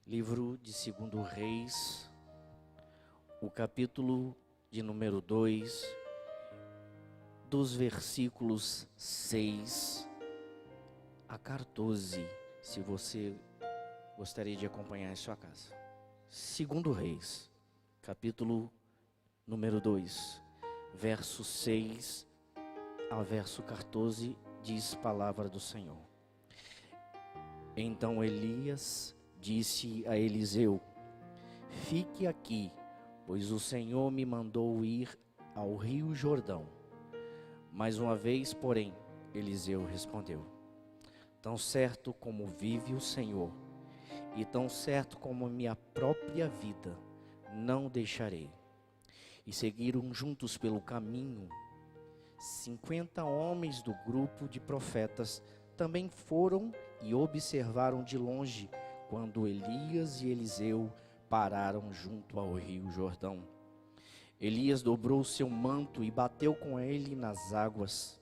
Livro de 2 Reis, o capítulo de número 2, dos versículos 6 a 14, se você gostaria de acompanhar em sua casa. 2 Reis, capítulo número 2, verso 6 a verso 14, diz palavra do Senhor. Então Elias disse a Eliseu: fique aqui, pois o Senhor me mandou ir ao rio Jordão. Mais uma vez, porém, Eliseu respondeu: tão certo como vive o Senhor, e tão certo como minha própria vida, não deixarei. E seguiram juntos pelo caminho. 50 homens do grupo de profetas também foram e observaram de longe quando Elias e Eliseu pararam junto ao rio Jordão. Elias dobrou seu manto e bateu com ele nas águas.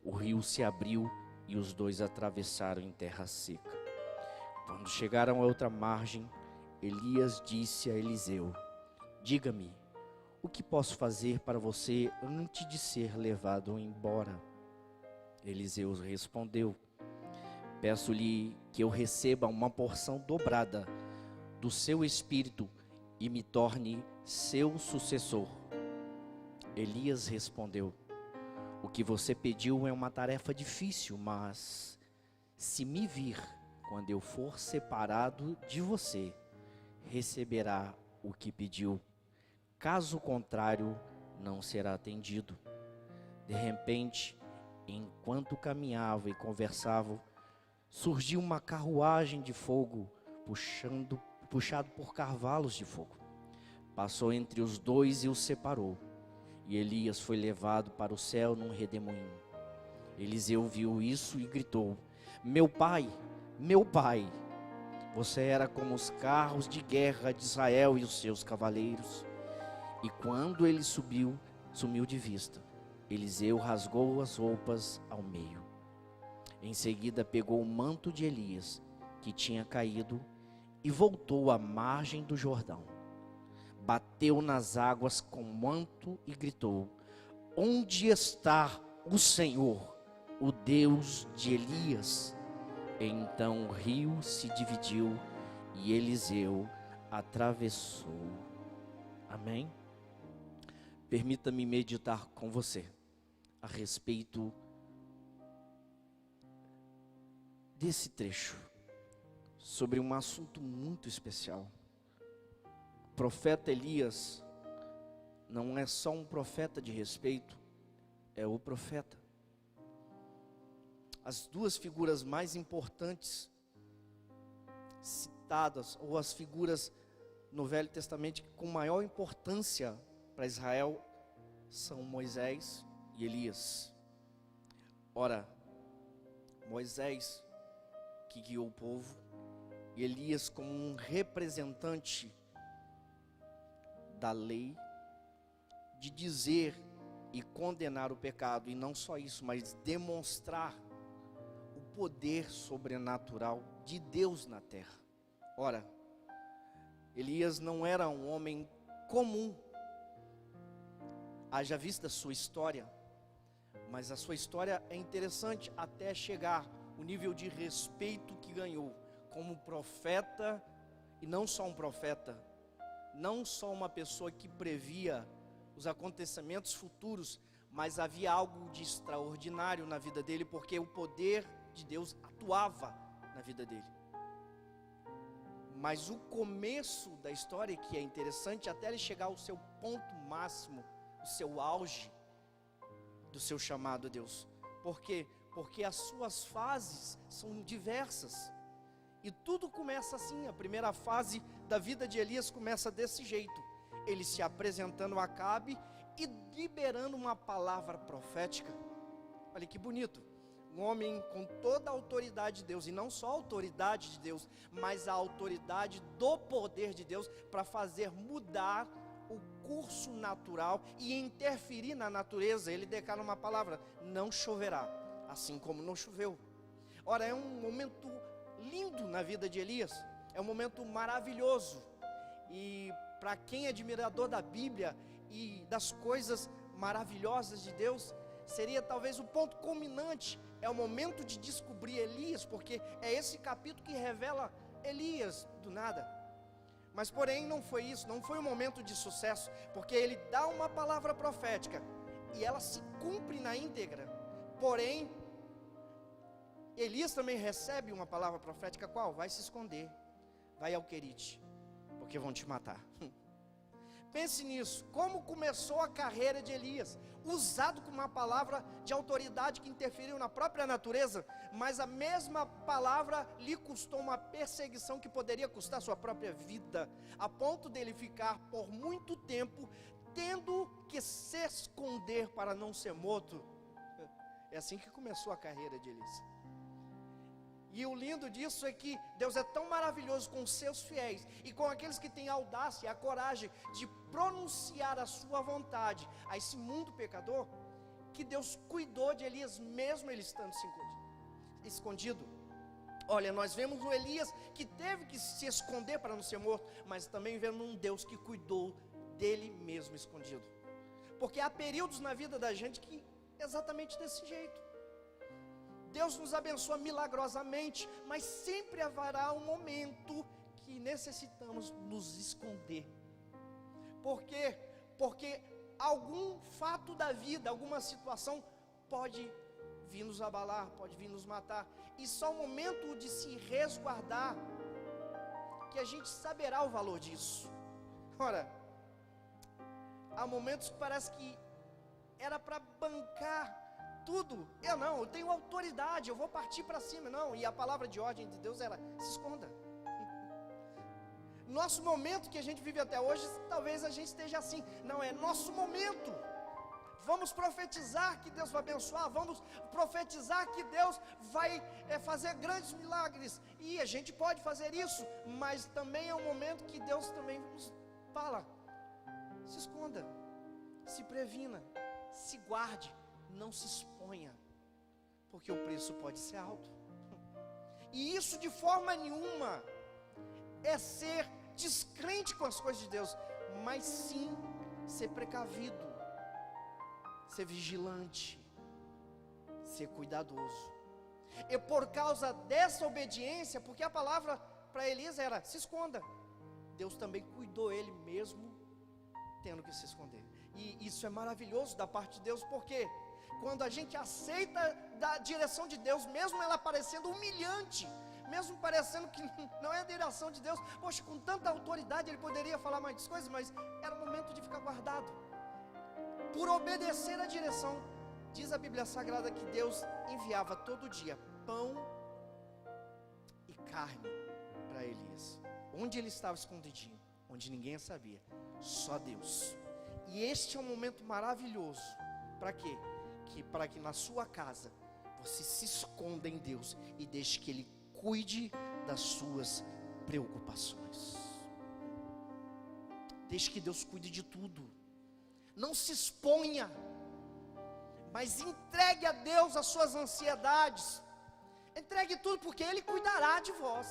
O rio se abriu e os dois atravessaram em terra seca. Quando chegaram à outra margem, Elias disse a Eliseu: diga-me, o que posso fazer para você antes de ser levado embora? Eliseu respondeu: peço-lhe que eu receba uma porção dobrada do seu espírito e me torne seu sucessor. Elias respondeu: o que você pediu é uma tarefa difícil, mas se me vir quando eu for separado de você, receberá o que pediu. Caso contrário, não será atendido. De repente, enquanto caminhavam e conversavam, surgiu uma carruagem de fogo, puxado por cavalos de fogo. Passou entre os dois e os separou. E Elias foi levado para o céu num redemoinho. Eliseu viu isso e gritou: meu pai, você era como os carros de guerra de Israel e os seus cavaleiros. E quando ele sumiu de vista, Eliseu rasgou as roupas ao meio. Em seguida pegou o manto de Elias, que tinha caído, e voltou à margem do Jordão. Bateu nas águas com o manto e gritou: onde está o Senhor, o Deus de Elias? Então o rio se dividiu e Eliseu atravessou. Amém? Permita-me meditar com você a respeito desse trecho, sobre um assunto muito especial. O profeta Elias não é só um profeta de respeito, é o profeta. As duas figuras mais importantes citadas, ou as figuras no Velho Testamento com maior importância para Israel, são Moisés e Elias. Ora, Moisés, que guiou o povo, e Elias como um representante da lei, de dizer e condenar o pecado, e não só isso, mas demonstrar o poder sobrenatural de Deus na terra. Ora, Elias não era um homem comum, haja vista a sua história, mas a sua história é interessante até chegar o nível de respeito que ganhou como profeta, e não só um profeta, não só uma pessoa que previa os acontecimentos futuros, mas havia algo de extraordinário na vida dele, porque o poder de Deus atuava na vida dele. Mas o começo da história, que é interessante, até ele chegar ao seu ponto máximo, o seu auge do seu chamado a Deus. Por quê? Porque as suas fases são diversas. E tudo começa assim. A primeira fase da vida de Elias começa desse jeito: ele se apresentando a Acabe e liberando uma palavra profética. Olha que bonito. Um homem com toda a autoridade de Deus, e não só a autoridade de Deus, mas a autoridade do poder de Deus, para fazer mudar o curso natural e interferir na natureza. Ele declara uma palavra: não choverá, assim como não choveu. Ora, é um momento lindo na vida de Elias, É um momento maravilhoso. E para quem é admirador da Bíblia e das coisas maravilhosas de Deus, seria talvez o ponto culminante, é o momento de descobrir Elias, porque é esse capítulo que revela Elias do nada. Mas porém não foi isso, não foi um momento de sucesso, porque ele dá uma palavra profética, e ela se cumpre na íntegra. Porém, Elias também recebe uma palavra profética, qual? Vai se esconder, vai ao Querite, porque vão te matar. Pense nisso, como começou a carreira de Elias, usado com uma palavra de autoridade que interferiu na própria natureza, mas a mesma palavra lhe custou uma perseguição que poderia custar sua própria vida, a ponto dele ficar por muito tempo tendo que se esconder para não ser morto. É assim que começou a carreira de Elias. E o lindo disso é que Deus é tão maravilhoso com os seus fiéis e com aqueles que têm a audácia e a coragem de pronunciar a sua vontade a esse mundo pecador, que Deus cuidou de Elias mesmo ele estando escondido. Olha, nós vemos o Elias que teve que se esconder para não ser morto, mas também vemos um Deus que cuidou dele mesmo escondido. Porque há períodos na vida da gente que é exatamente desse jeito. Deus nos abençoa milagrosamente, mas sempre haverá um momento que necessitamos nos esconder. Por quê? Porque algum fato da vida, alguma situação pode vir nos abalar, pode vir nos matar. E só o momento de se resguardar que a gente saberá o valor disso. Ora, há momentos que parece que era para bancar tudo. Eu tenho autoridade, eu vou partir para cima. Não, e a palavra de ordem de Deus era: se esconda. Nosso momento que a gente vive até hoje, talvez a gente esteja assim. Não, é nosso momento. Vamos profetizar que Deus vai abençoar, vamos profetizar que Deus vai fazer grandes milagres, e a gente pode fazer isso, mas também é um momento que Deus também nos fala: se esconda, se previna, se guarde, não se exponha, porque o preço pode ser alto. E isso de forma nenhuma é ser descrente com as coisas de Deus, mas sim ser precavido, ser vigilante, ser cuidadoso. E por causa dessa obediência, porque a palavra para Elias era: se esconda, Deus também cuidou ele mesmo tendo que se esconder. E isso é maravilhoso da parte de Deus, porque quando a gente aceita da direção de Deus, mesmo ela parecendo humilhante, mesmo parecendo que não é a direção de Deus, poxa, com tanta autoridade ele poderia falar mais coisas, mas era o momento de ficar guardado, por obedecer a direção. Diz a Bíblia Sagrada que Deus enviava todo dia pão e carne para Elias, onde ele estava escondidinho, onde ninguém sabia, só Deus. E este é um momento maravilhoso. Para quê? Para que na sua casa você se esconda em Deus e deixe que Ele cuide das suas preocupações. Deixe que Deus cuide de tudo. Não se exponha, mas entregue a Deus as suas ansiedades. Entregue tudo, porque Ele cuidará de vós.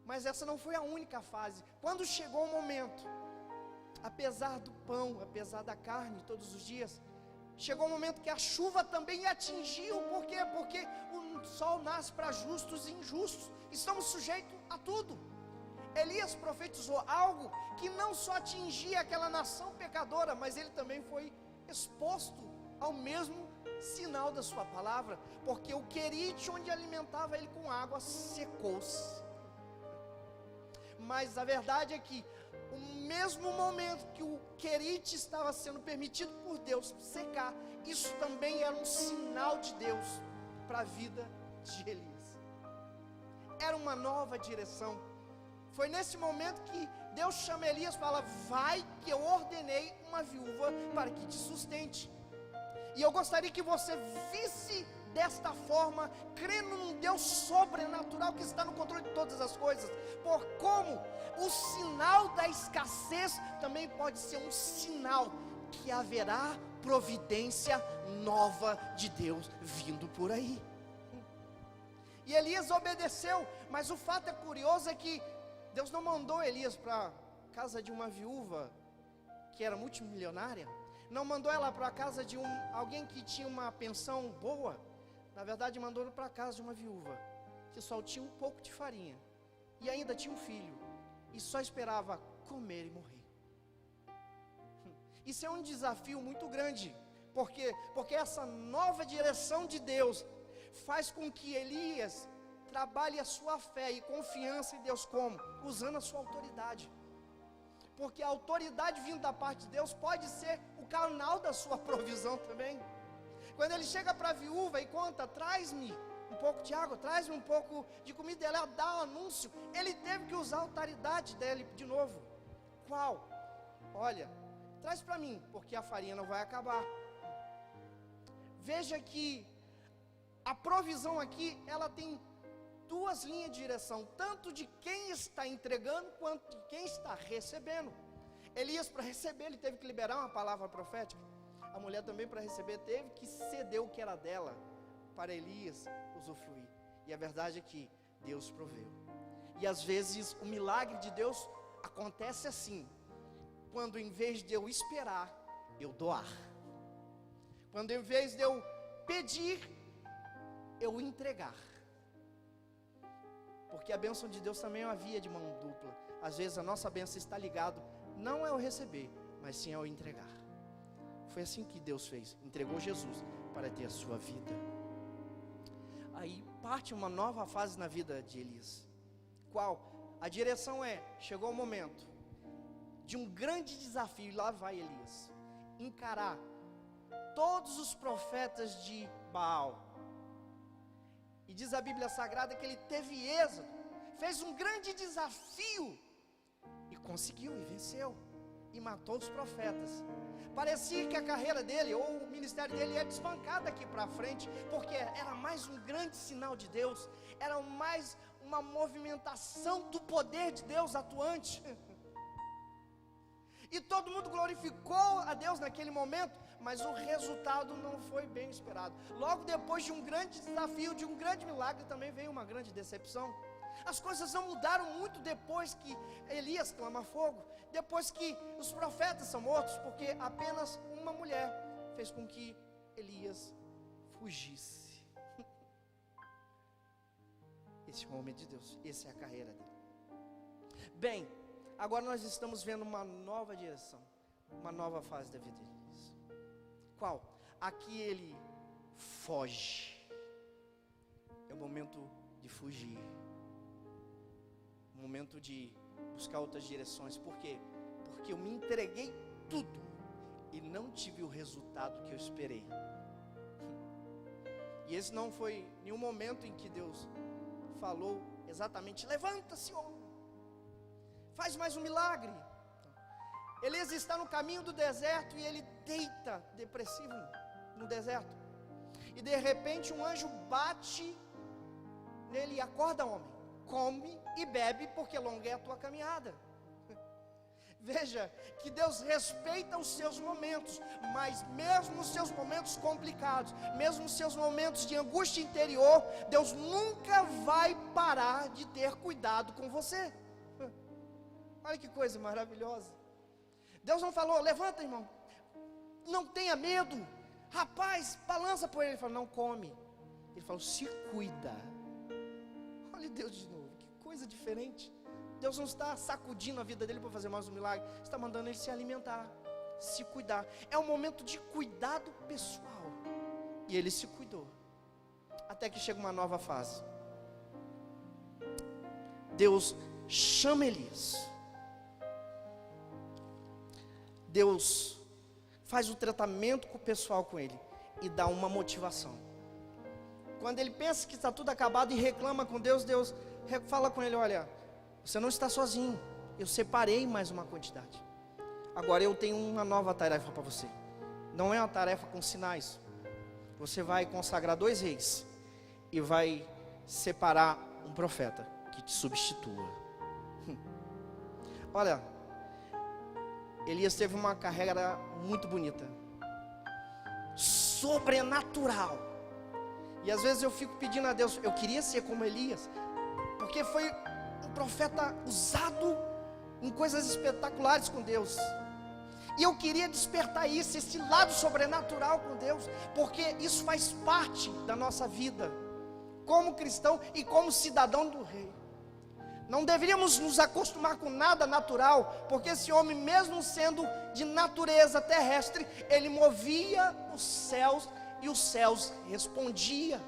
Mas essa não foi a única fase. Quando chegou o momento, apesar do pão, apesar da carne todos os dias, chegou o momento que a chuva também atingiu. Por quê? Porque o sol nasce para justos e injustos. Estamos sujeitos a tudo. Elias profetizou algo que não só atingia aquela nação pecadora, mas ele também foi exposto ao mesmo sinal da sua palavra, porque o querite onde alimentava ele com água secou-se. Mas a verdade é que o mesmo momento que o querite estava sendo permitido por Deus secar, isso também era um sinal de Deus para a vida de Elias. Era uma nova direção. Foi nesse momento que Deus chama Elias e fala: vai que eu ordenei uma viúva para que te sustente. E eu gostaria que você visse desta forma, crendo num Deus sobrenatural que está no controle de todas as coisas, por como o sinal da escassez também pode ser um sinal que haverá providência nova de Deus vindo por aí. E Elias obedeceu, mas o fato curioso é que Deus não mandou Elias para a casa de uma viúva que era multimilionária, não mandou ela para a casa de alguém que tinha uma pensão boa. Na verdade, mandou ela para a casa de uma viúva que só tinha um pouco de farinha e ainda tinha um filho e só esperava comer e morrer. Isso é um desafio muito grande, porque essa nova direção de Deus faz com que Elias trabalhe a sua fé e confiança em Deus como? Usando a sua autoridade. Porque a autoridade vindo da parte de Deus pode ser o canal da sua provisão também. Quando ele chega para a viúva e conta, traz-me um pouco de água, traz-me um pouco de comida, ela dá o anúncio, ele teve que usar a autoridade dele de novo. Qual? Olha, traz para mim, porque a farinha não vai acabar. Veja que a provisão aqui, ela tem duas linhas de direção, tanto de quem está entregando, quanto de quem está recebendo. Elias, para receber, ele teve que liberar uma palavra profética. A mulher também, para receber, teve que ceder o que era dela, para Elias usufruir. E a verdade é que Deus proveu. E às vezes o milagre de Deus acontece assim, quando em vez de eu esperar, eu doar. Quando em vez de eu pedir, eu entregar. Porque a bênção de Deus também é uma via de mão dupla. Às vezes a nossa bênção está ligada, não é ao receber, mas sim ao entregar. Foi assim que Deus fez, entregou Jesus para ter a sua vida. Aí parte uma nova fase na vida de Elias. Qual? A direção chegou o momento de um grande desafio, e lá vai Elias, encarar todos os profetas de Baal. E diz a Bíblia Sagrada que ele teve êxodo, fez um grande desafio, e conseguiu, e venceu, e matou os profetas. Parecia que a carreira dele, ou o ministério dele ia desbancar daqui para frente, porque era mais um grande sinal de Deus, era mais uma movimentação do poder de Deus atuante. E todo mundo glorificou a Deus naquele momento, mas o resultado não foi bem esperado. Logo depois de um grande desafio, de um grande milagre, também veio uma grande decepção. As coisas não mudaram muito depois que Elias clama fogo, depois que os profetas são mortos, porque apenas uma mulher fez com que Elias fugisse. Esse é o homem de Deus, essa é a carreira dele. Bem, agora nós estamos vendo uma nova direção, uma nova fase da vida de Elias. Qual? Aqui ele foge. É o momento de fugir, o momento de buscar outras direções. Por quê? Porque eu me entreguei tudo e não tive o resultado que eu esperei. E esse não foi nenhum momento em que Deus falou exatamente: levanta-se, homem, faz mais um milagre. Elias está no caminho do deserto e ele deita depressivo no deserto. E de repente um anjo bate nele e acorda, homem, come e bebe, porque longa é a tua caminhada. Veja que Deus respeita os seus momentos, mas mesmo os seus momentos complicados, mesmo os seus momentos de angústia interior, Deus nunca vai parar de ter cuidado com você. Olha que coisa maravilhosa. Deus não falou: levanta, irmão, não tenha medo, rapaz, balança por ele. Ele falou: não come. Ele falou: se cuida. Olha Deus de novo, que coisa diferente. Deus não está sacudindo a vida dele para fazer mais um milagre, está mandando ele se alimentar, se cuidar. É um momento de cuidado pessoal, e ele se cuidou, até que chega uma nova fase. Deus chama Elias, Deus faz o tratamento pessoal com ele e dá uma motivação. Quando ele pensa que está tudo acabado e reclama com Deus, Deus fala com ele: olha, você não está sozinho, eu separei mais uma quantidade. Agora eu tenho uma nova tarefa para você. Não é uma tarefa com sinais. Você vai consagrar 2 reis e vai separar um profeta que te substitua. Olha, Elias teve uma carreira muito bonita, sobrenatural. E às vezes eu fico pedindo a Deus, eu queria ser como Elias, porque foi um profeta usado em coisas espetaculares com Deus. E eu queria despertar isso, esse lado sobrenatural com Deus, porque isso faz parte da nossa vida, como cristão e como cidadão do rei. Não deveríamos nos acostumar com nada natural, porque esse homem, mesmo sendo de natureza terrestre, ele movia os céus e os céus respondiam.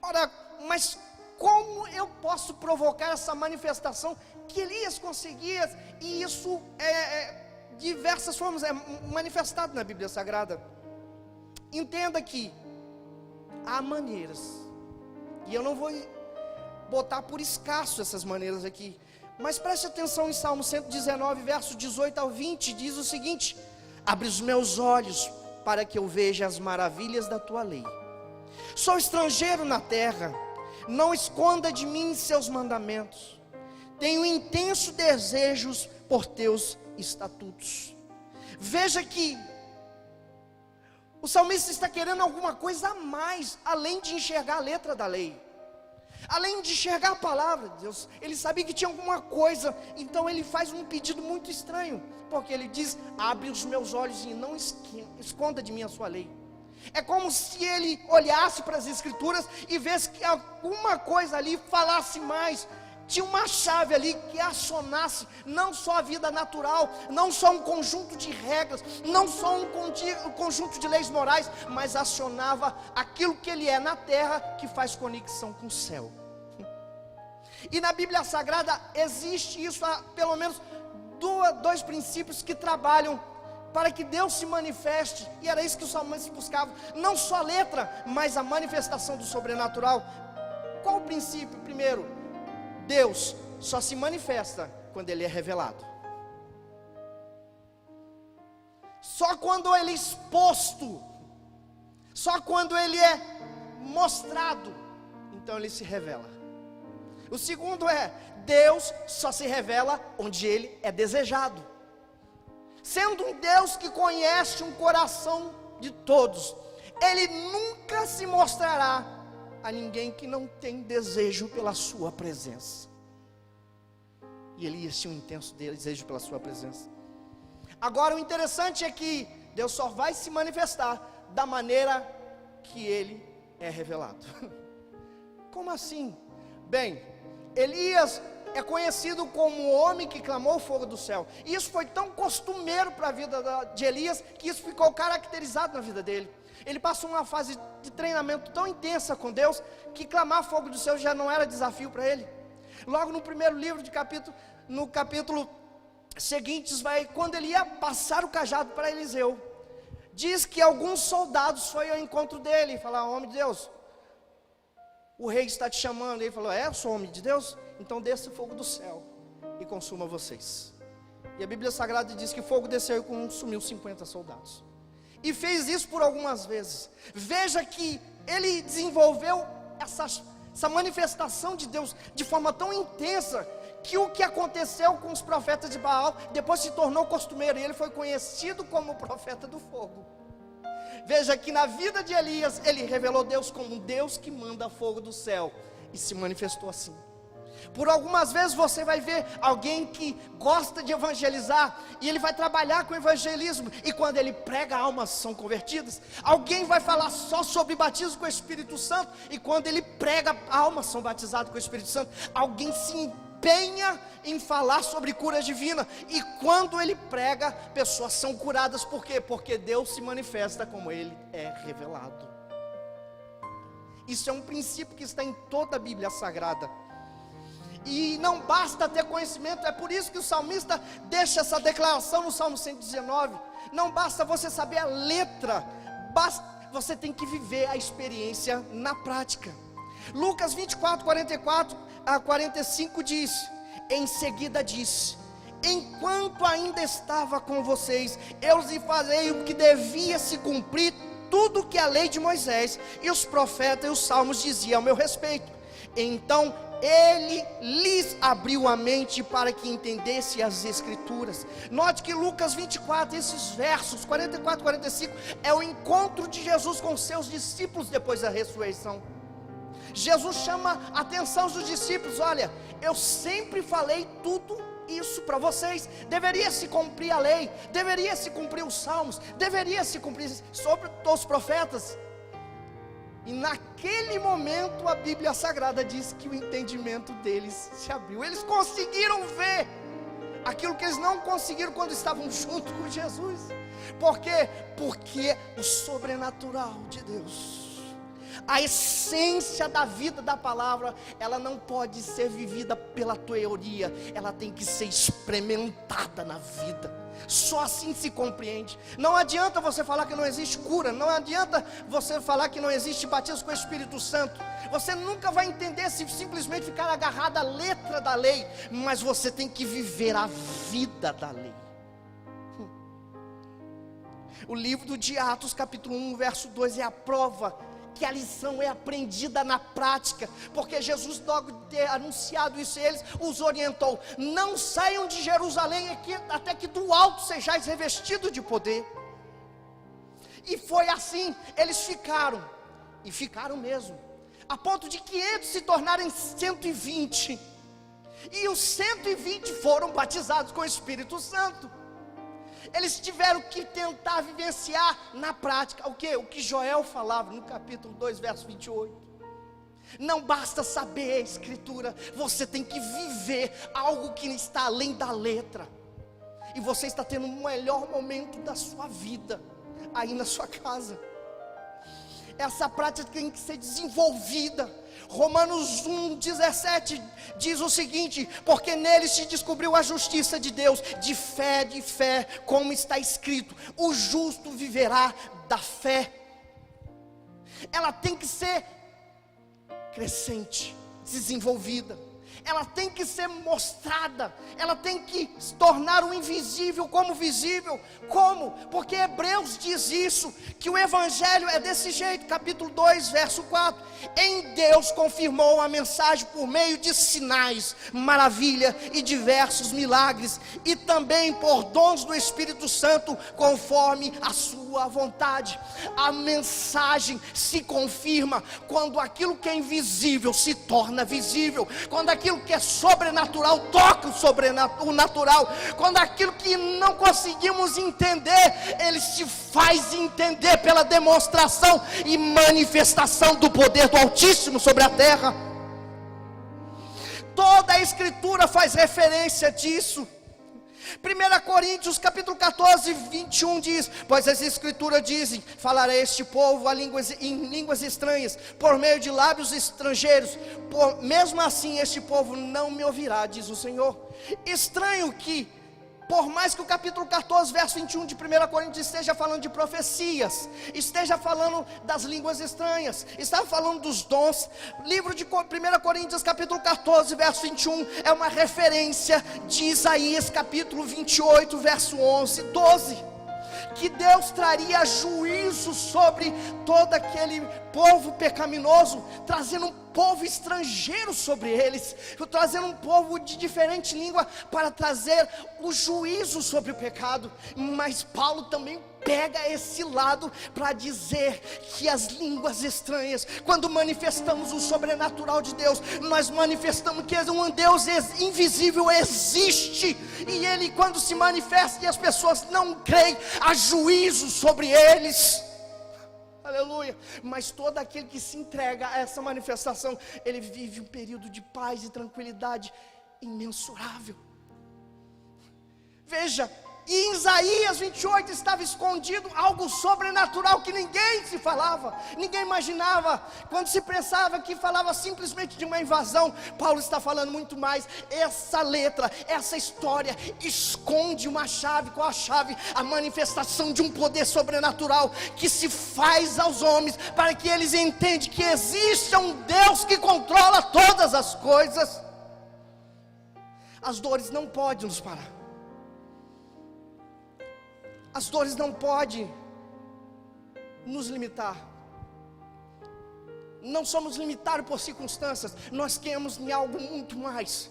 Ora, mas como eu posso provocar essa manifestação que Elias conseguia? E isso diversas formas é manifestado na Bíblia Sagrada. Entenda que há maneiras, e eu não vou botar por escasso essas maneiras aqui, mas preste atenção em Salmo 119, verso 18 ao 20, diz o seguinte: abre os meus olhos para que eu veja as maravilhas da tua lei. Sou estrangeiro na terra, não esconda de mim seus mandamentos. Tenho intenso desejos por teus estatutos. Veja que o salmista está querendo alguma coisa a mais, além de enxergar a letra da lei, além de enxergar a palavra de Deus. Ele sabia que tinha alguma coisa, então ele faz um pedido muito estranho, porque ele diz: abre os meus olhos e não esconda de mim a sua lei. É como se ele olhasse para as escrituras e visse que alguma coisa ali falasse mais. Tinha uma chave ali que acionasse não só a vida natural, não só um conjunto de regras, não só um conjunto de leis morais, mas acionava aquilo que ele é na terra, que faz conexão com o céu. E na Bíblia Sagrada existe isso, há pelo menos dois princípios que trabalham para que Deus se manifeste, e era isso que o salmista buscava, não só a letra, mas a manifestação do sobrenatural. Qual o princípio? Primeiro, Deus só se manifesta quando Ele é revelado. Só quando Ele é exposto, só quando Ele é mostrado, então Ele se revela. O segundo é, Deus só se revela onde Ele é desejado. Sendo um Deus que conhece um coração de todos, Ele nunca se mostrará a ninguém que não tem desejo pela sua presença. E Elias tinha um intenso desejo pela sua presença. Agora o interessante é que Deus só vai se manifestar da maneira que Ele é revelado. Como assim? Bem, Elias é conhecido como o homem que clamou o fogo do céu. E isso foi tão costumeiro para a vida de Elias, que isso ficou caracterizado na vida dele. Ele passou uma fase de treinamento tão intensa com Deus, que clamar fogo do céu já não era desafio para ele. Logo no primeiro livro no capítulo seguinte, quando ele ia passar o cajado para Eliseu, diz que alguns soldados foram ao encontro dele e falaram: homem de Deus, o rei está te chamando. Ele falou: eu sou homem de Deus? Então desça o fogo do céu e consuma vocês. E a Bíblia Sagrada diz que fogo desceu e consumiu 50 soldados. E fez isso por algumas vezes. Veja que ele desenvolveu essa manifestação de Deus de forma tão intensa, que o que aconteceu com os profetas de Baal depois se tornou costumeiro, e ele foi conhecido como o profeta do fogo. Veja que na vida de Elias, ele revelou Deus como um Deus que manda fogo do céu, e se manifestou assim. Por algumas vezes você vai ver alguém que gosta de evangelizar, e ele vai trabalhar com evangelismo, e quando ele prega, almas são convertidas. Alguém vai falar só sobre batismo com o Espírito Santo, e quando ele prega, almas são batizadas com o Espírito Santo. Alguém se empenha em falar sobre cura divina, e quando ele prega, pessoas são curadas. Por quê? Porque Deus se manifesta como Ele é revelado. Isso é um princípio que está em toda a Bíblia Sagrada. E não basta ter conhecimento, é por isso que o salmista deixa essa declaração no Salmo 119. Não basta você saber a letra, você tem que viver a experiência na prática. Lucas 24, 44 a 45 diz: em seguida disse: enquanto ainda estava com vocês, eu lhes falei o que devia se cumprir tudo que a lei de Moisés e os profetas e os salmos diziam ao meu respeito. Então ele lhes abriu a mente para que entendesse as escrituras. Note que Lucas 24, esses versos 44 e 45 é o encontro de Jesus com seus discípulos depois da ressurreição. Jesus chama a atenção dos discípulos: olha, eu sempre falei tudo isso para vocês, deveria se cumprir a lei, deveria se cumprir os salmos, deveria se cumprir sobre os profetas. E naquele momento a Bíblia Sagrada diz que o entendimento deles se abriu. Eles conseguiram ver aquilo que eles não conseguiram quando estavam junto com Jesus. Por quê? Porque o sobrenatural de Deus, a essência da vida da palavra, ela não pode ser vivida pela teoria, ela tem que ser experimentada na vida. Só assim se compreende. Não adianta você falar que não existe cura, não adianta você falar que não existe batismo com o Espírito Santo. Você nunca vai entender se simplesmente ficar agarrado à letra da lei, mas você tem que viver a vida da lei. O livro de Atos capítulo 1 verso 2 é a prova que a lição é aprendida na prática, porque Jesus, logo ter anunciado isso, eles os orientou: não saiam de Jerusalém até que do alto sejais revestidos de poder. E foi assim, eles ficaram, e ficaram mesmo, a ponto de 500 se tornarem 120, e os 120 foram batizados com o Espírito Santo. Eles tiveram que tentar vivenciar na prática o que? O que Joel falava no capítulo 2, verso 28. Não basta saber a escritura, você tem que viver algo que está além da letra. E você está tendo o melhor momento da sua vida aí na sua casa. Essa prática tem que ser desenvolvida. Romanos 1,17 diz o seguinte: porque nele se descobriu a justiça de Deus, de fé, como está escrito: o justo viverá da fé. Ela tem que ser crescente, desenvolvida, ela tem que ser mostrada, ela tem que se tornar o invisível como visível. Como? Porque Hebreus diz isso, que o Evangelho é desse jeito, capítulo 2, verso 4. Em Deus confirmou a mensagem por meio de sinais, maravilha e diversos milagres, e também por dons do Espírito Santo, conforme a sua vontade. A mensagem se confirma quando aquilo que é invisível se torna visível, quando aquilo que é sobrenatural toca o natural, quando aquilo que não conseguimos entender, ele se faz entender pela demonstração e manifestação do poder do Altíssimo sobre a terra. Toda a Escritura faz referência disso. 1 Coríntios capítulo 14, 21 diz: pois as Escrituras dizem: falará este povo em línguas estranhas, por meio de lábios estrangeiros, mesmo assim este povo não me ouvirá, diz o Senhor. Estranho que, por mais que o capítulo 14, verso 21 de 1 Coríntios esteja falando de profecias, esteja falando das línguas estranhas, está falando dos dons, livro de 1 Coríntios capítulo 14, verso 21, é uma referência de Isaías capítulo 28, verso 11, 12, que Deus traria juízo sobre todo aquele povo pecaminoso, trazendo um povo estrangeiro sobre eles, trazendo um povo de diferente língua para trazer o juízo sobre o pecado. Mas Paulo também pega esse lado para dizer que as línguas estranhas, quando manifestamos o sobrenatural de Deus, nós manifestamos que um Deus invisível existe, e Ele, quando se manifesta e as pessoas não creem, há juízo sobre eles. Aleluia. Mas todo aquele que se entrega a essa manifestação, ele vive um período de paz e tranquilidade imensurável. Veja, e em Isaías 28 estava escondido algo sobrenatural que ninguém se falava, ninguém imaginava. Quando se pensava que falava simplesmente de uma invasão, Paulo está falando muito mais. Essa letra, essa história esconde uma chave. Qual a chave? A manifestação de um poder sobrenatural que se faz aos homens, para que eles entendam que existe um Deus que controla todas as coisas. As dores não podem nos parar. As dores não podem nos limitar. Não somos limitados por circunstâncias. Nós queremos em algo muito mais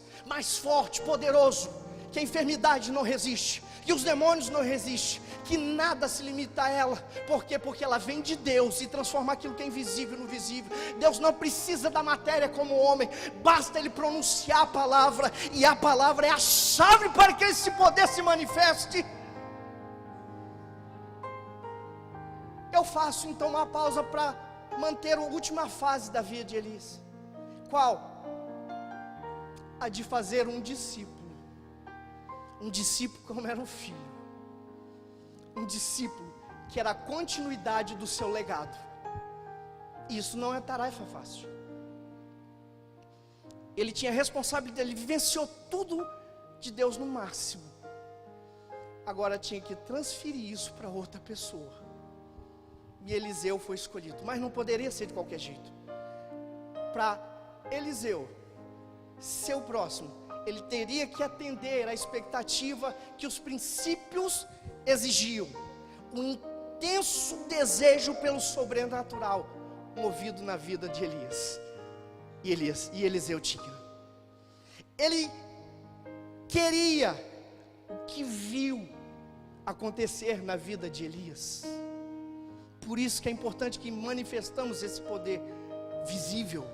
forte, poderoso, que a enfermidade não resiste, que os demônios não resistem, que nada se limita a ela. Por quê? Porque ela vem de Deus e transforma aquilo que é invisível no visível. Deus não precisa da matéria como homem, basta Ele pronunciar a palavra, e a palavra é a chave para que esse poder se manifeste. Eu faço então uma pausa para manter a última fase da vida de Elias. Qual? A de fazer um discípulo. Um discípulo como era um filho. Um discípulo que era a continuidade do seu legado. Isso não é tarefa fácil. Ele tinha responsabilidade, ele vivenciou tudo de Deus no máximo. Agora tinha que transferir isso para outra pessoa. E Eliseu foi escolhido, mas não poderia ser de qualquer jeito. Para Eliseu ser o próximo, ele teria que atender à expectativa que os princípios exigiam. Um intenso desejo pelo sobrenatural movido na vida de Elias. E Eliseu tinha. Ele queria o que viu acontecer na vida de Elias. Por isso que é importante que manifestamos esse poder visível.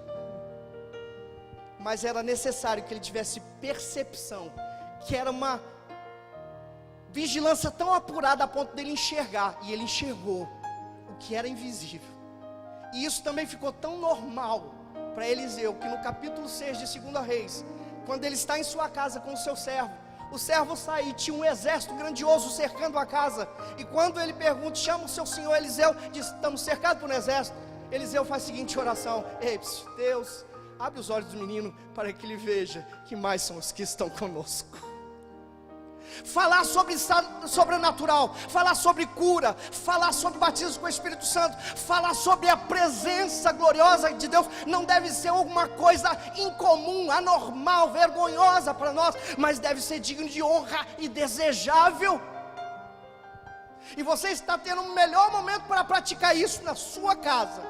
Mas era necessário que ele tivesse percepção, que era uma vigilância tão apurada a ponto dele enxergar. E ele enxergou o que era invisível. E isso também ficou tão normal para Eliseu, que no capítulo 6 de 2 Reis, quando ele está em sua casa com o seu servo, o servo sai e tinha um exército grandioso cercando a casa. E quando ele pergunta, chama o seu senhor Eliseu, diz, estamos cercados por um exército. Eliseu faz a seguinte oração: ei, Deus, abre os olhos do menino para que ele veja que mais são os que estão conosco. Falar sobre sobrenatural, falar sobre cura, falar sobre batismo com o Espírito Santo, falar sobre a presença gloriosa de Deus, não deve ser alguma coisa incomum, anormal, vergonhosa para nós, mas deve ser digno de honra e desejável. E você está tendo o melhor momento para praticar isso na sua casa.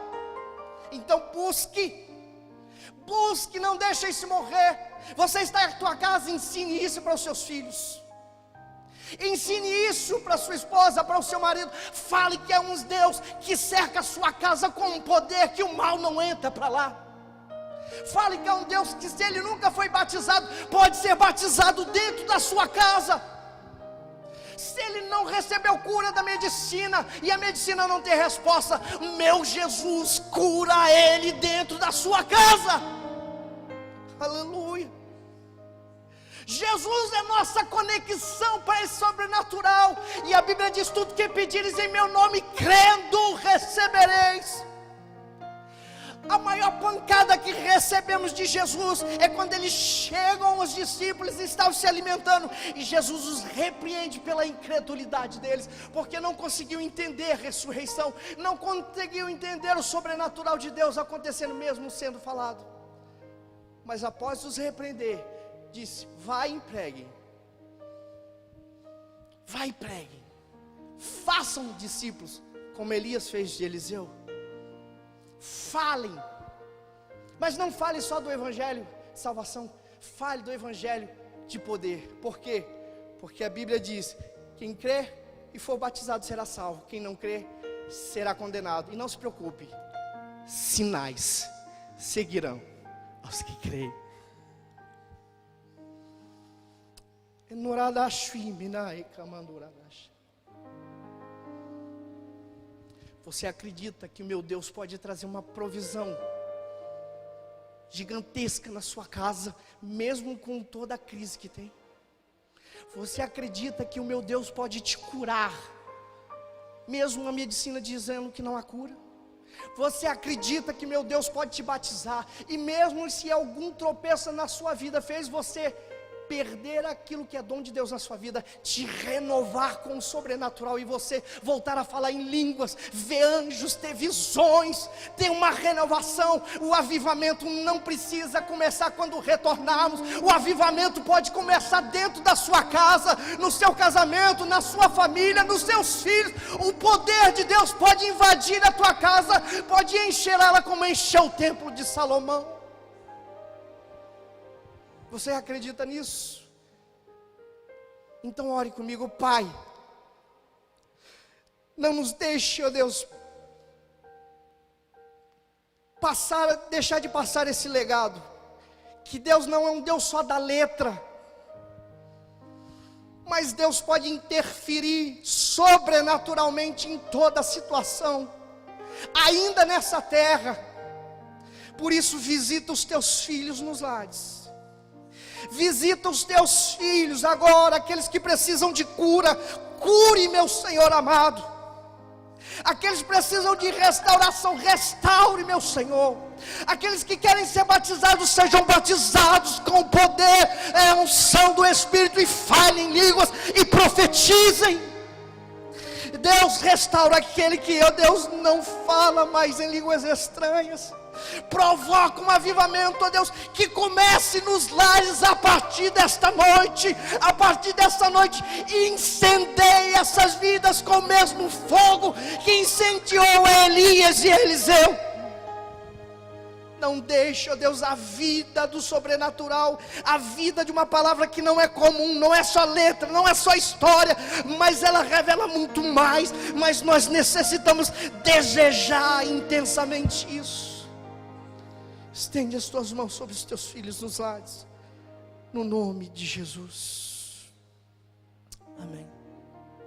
Então busque, não deixe isso morrer. Você está na tua casa, ensine isso para os seus filhos. Ensine isso para sua esposa, para o seu marido. Fale que é um Deus que cerca a sua casa com um poder que o mal não entra para lá. Fale que é um Deus que, se ele nunca foi batizado, pode ser batizado dentro da sua casa. Se ele não recebeu cura da medicina e a medicina não tem resposta, meu Jesus cura ele dentro da sua casa. Aleluia. Jesus é nossa conexão para esse sobrenatural. E a Bíblia diz, tudo que pedires em meu nome, crendo, recebereis. A maior pancada que recebemos de Jesus é quando eles chegam, os discípulos estavam se alimentando, e Jesus os repreende pela incredulidade deles, porque não conseguiu entender a ressurreição, não conseguiu entender o sobrenatural de Deus acontecendo mesmo sendo falado. Mas após os repreender, disse, vai e preguem, façam discípulos, como Elias fez de Eliseu. Falem, mas não fale só do evangelho de salvação, fale do evangelho de poder. Por quê? Porque a Bíblia diz, quem crê e for batizado será salvo, quem não crê será condenado. E não se preocupe, sinais seguirão aos que creem. Você acredita que o meu Deus pode trazer uma provisão gigantesca na sua casa, mesmo com toda a crise que tem? Você acredita que o meu Deus pode te curar, mesmo a medicina dizendo que não há cura? Você acredita que meu Deus pode te batizar, e mesmo se algum tropeço na sua vida fez você perder aquilo que é dom de Deus na sua vida, te renovar com o sobrenatural e você voltar a falar em línguas, ver anjos, ter visões, ter uma renovação. O avivamento não precisa começar quando retornarmos, o avivamento pode começar dentro da sua casa, no seu casamento, na sua família, nos seus filhos. O poder de Deus pode invadir a tua casa, pode encher ela como encheu o templo de Salomão. Você acredita nisso? Então ore comigo. Pai, não nos deixe, ó Deus, deixar de passar esse legado, que Deus não é um Deus só da letra, mas Deus pode interferir sobrenaturalmente em toda a situação, ainda nessa terra. Por isso visita os teus filhos nos lares, visita os teus filhos agora, aqueles que precisam de cura, cure, meu Senhor amado. Aqueles que precisam de restauração, restaure, meu Senhor. Aqueles que querem ser batizados, sejam batizados com o poder, a unção do Espírito, e falem em línguas e profetizem. Deus, restaura aquele que, ó Deus, não fala mais em línguas estranhas. Provoca um avivamento, ó Deus, que comece nos lares a partir desta noite. A partir desta noite, incendeie essas vidas com o mesmo fogo que incendiou Elias e Eliseu. Não deixe, ó Deus, a vida do sobrenatural, a vida de uma palavra que não é comum, não é só letra, não é só história, mas ela revela muito mais. Mas nós necessitamos desejar intensamente isso. Estende as tuas mãos sobre os teus filhos nos lares, no nome de Jesus. Amém.